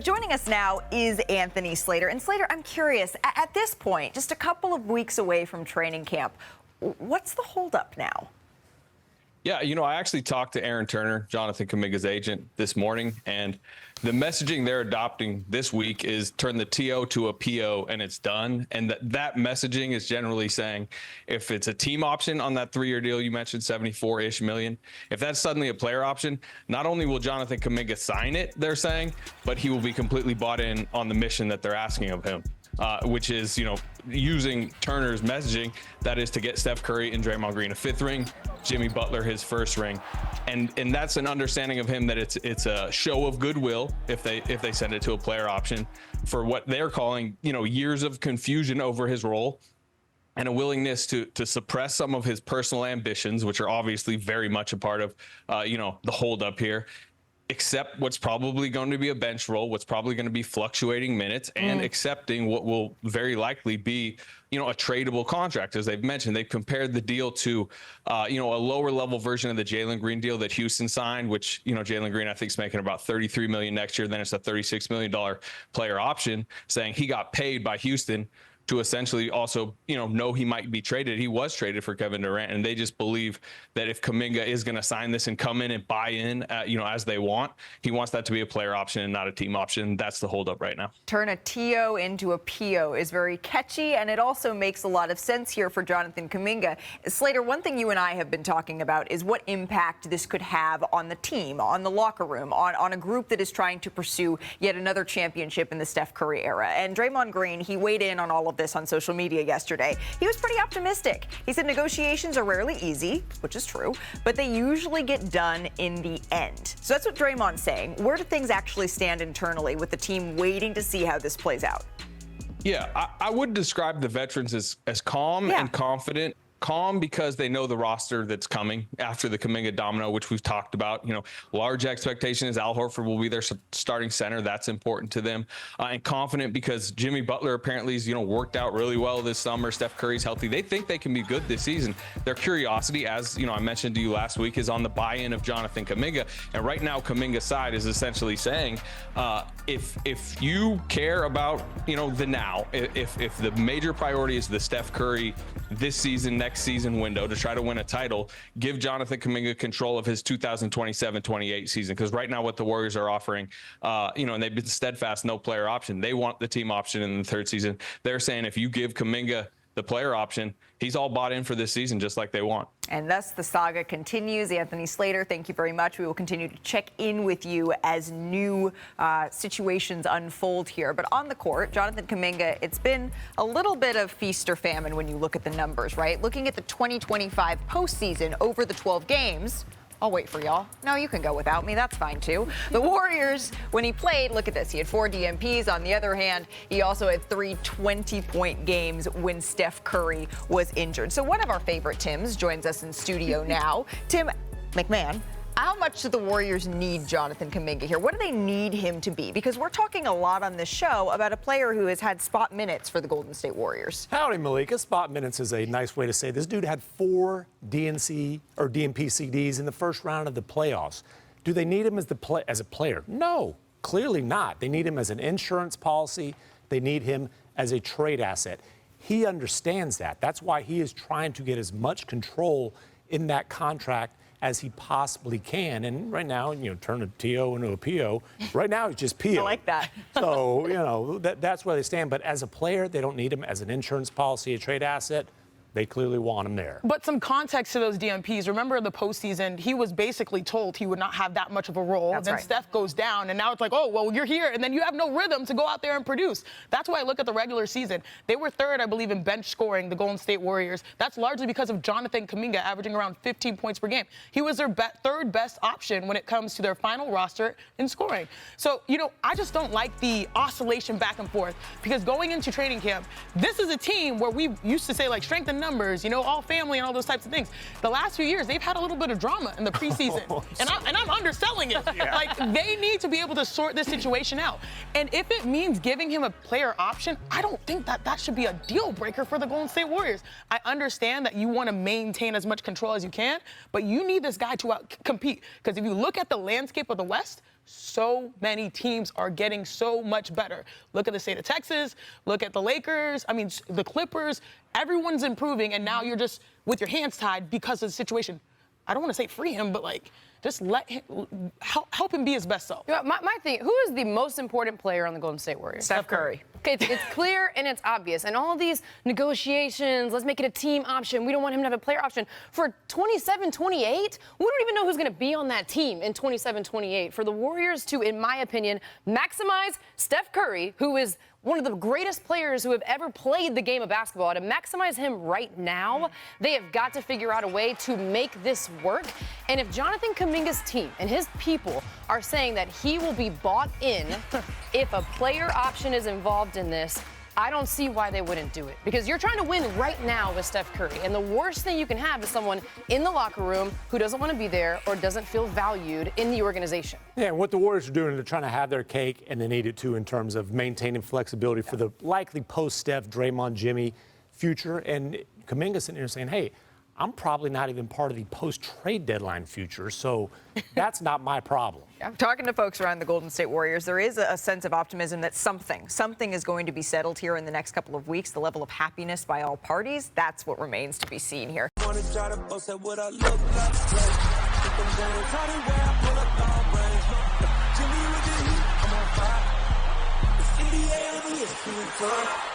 Joining us now is Anthony Slater. And Slater, I'm curious, at this point, just a couple of weeks away from training camp, what's the holdup now? Yeah, I actually talked to Aaron Turner, Jonathan Kaminga's agent, this morning, and the messaging they're adopting this week is turn the TO to a PO and it's done. And that messaging is generally saying if it's a team option on that 3-year deal you mentioned, 74-ish million, if that's suddenly a player option, not only will Jonathan Kaminga sign it, they're saying, but he will be completely bought in on the mission that they're asking of him. Which is, using Turner's messaging, that is to get Steph Curry and Draymond Green a 5th ring, Jimmy Butler his 1st ring, and that's an understanding of him that it's a show of goodwill if they send it to a player option for what they're calling years of confusion over his role and a willingness to suppress some of his personal ambitions, which are obviously very much a part of the holdup here. Accept what's probably going to be a bench role, what's probably going to be fluctuating minutes, and accepting what will very likely be, a tradable contract. As they've mentioned, they've compared the deal to, a lower level version of the Jalen Green deal that Houston signed, which, Jalen Green, I think, is making about $33 million next year. Then it's a $36 million player option, saying he got paid by Houston to essentially also, know he might be traded. He was traded for Kevin Durant, and they just believe that if Kuminga is going to sign this and come in and buy in, as they want, he wants that to be a player option and not a team option. That's the holdup right now. Turn a TO into a PO is very catchy, and it also makes a lot of sense here for Jonathan Kaminga. Slater, one thing you and I have been talking about is what impact this could have on the team, on the locker room, on a group that is trying to pursue yet another championship in the Steph Curry era. And Draymond Green, he weighed in on all of this on social media yesterday. He was pretty optimistic. He said negotiations are rarely easy, which is true, but they usually get done in the end. So that's what Draymond's saying. Where do things actually stand internally with the team waiting to see how this plays out? Yeah, I would describe the veterans as calm and confident. Calm because they know the roster that's coming after the Kuminga domino, which we've talked about. Large expectations. Al Horford will be their starting center. That's important to them. And confident because Jimmy Butler apparently has, worked out really well this summer. Steph Curry's healthy. They think they can be good this season. Their curiosity, as I mentioned to you last week, is on the buy-in of Jonathan Kaminga. And right now, Kuminga's side is essentially saying, if you care about, the now, if the major priority is the Steph Curry this season, next season window to try to win a title, give Jonathan Kaminga control of his 2027-28 season. Because right now what the Warriors are offering, and they've been steadfast, no player option. They want the team option in the 3rd season. They're saying if you give Kuminga the player option, he's all bought in for this season, just like they want. And thus the saga continues. Anthony Slater, thank you very much. We will continue to check in with you as new situations unfold here. But on the court, Jonathan Kaminga, it's been a little bit of feast or famine when you look at the numbers, right? Looking at the 2025 postseason over the 12 games, I'll wait for y'all. No, you can go without me. That's fine, too. The Warriors, when he played, look at this. He had 4 DMPs. On the other hand, he also had 3 20-point games when Steph Curry was injured. So one of our favorite Tims joins us in studio now. Tim McMahon, how much do the Warriors need Jonathan Kaminga here? What do they need him to be? Because we're talking a lot on this show about a player who has had spot minutes for the Golden State Warriors. Howdy, Malika. Spot minutes is a nice way to say this dude had 4 DNP CDs in the first round of the playoffs. Do they need him as a player? No, clearly not. They need him as an insurance policy. They need him as a trade asset. He understands that. That's why he is trying to get as much control in that contract as he possibly can. And right now, turn a TO into a PO. Right now, it's just PO. I like that. So, that's where they stand. But as a player, they don't need him as an insurance policy, a trade asset. They clearly want him there. But some context to those DMPs. Remember the postseason, he was basically told he would not have that much of a role. That's then right. Steph goes down, and now it's like, oh, well, you're here, and then you have no rhythm to go out there and produce. That's why I look at the regular season. They were 3rd, I believe, in bench scoring, the Golden State Warriors. That's largely because of Jonathan Kaminga averaging around 15 points per game. He was their 3rd best option when it comes to their final roster in scoring. So, I just don't like the oscillation back and forth, because going into training camp, this is a team where we used to say, like, strength in numbers, all family and all those types of things. The last few years, they've had a little bit of drama in the preseason. and I'm underselling it. Yeah. Like, they need to be able to sort this situation out. And if it means giving him a player option, I don't think that should be a deal breaker for the Golden State Warriors. I understand that you want to maintain as much control as you can, but you need this guy to compete. Because if you look at the landscape of the West, so many teams are getting so much better. Look at the state of Texas. Look at the Lakers. I mean, the Clippers. Everyone's improving, and now you're just with your hands tied because of the situation. I don't want to say free him, but, like, just let him, help him be his best self. You know, my thing, who is the most important player on the Golden State Warriors? Steph Curry. Okay, it's clear and it's obvious. And all these negotiations, let's make it a team option. We don't want him to have a player option. For 27-28, we don't even know who's going to be on that team in 27-28. For the Warriors to, in my opinion, maximize Steph Curry, who is one of the greatest players who have ever played the game of basketball, to maximize him right now, they have got to figure out a way to make this work. And if Jonathan Kaminga's team and his people are saying that he will be bought in if a player option is involved in this, I don't see why they wouldn't do it. Because you're trying to win right now with Steph Curry. And the worst thing you can have is someone in the locker room who doesn't want to be there or doesn't feel valued in the organization. Yeah, and what the Warriors are doing, they're trying to have their cake, and they need it too in terms of maintaining flexibility for the likely post-Steph, Draymond, Jimmy future. And Kuminga sitting here saying, hey, I'm probably not even part of the post-trade deadline future, so that's not my problem. Yeah. Talking to folks around the Golden State Warriors, there is a sense of optimism that something is going to be settled here in the next couple of weeks. The level of happiness by all parties, that's what remains to be seen here. I'm on fire. It's NBA,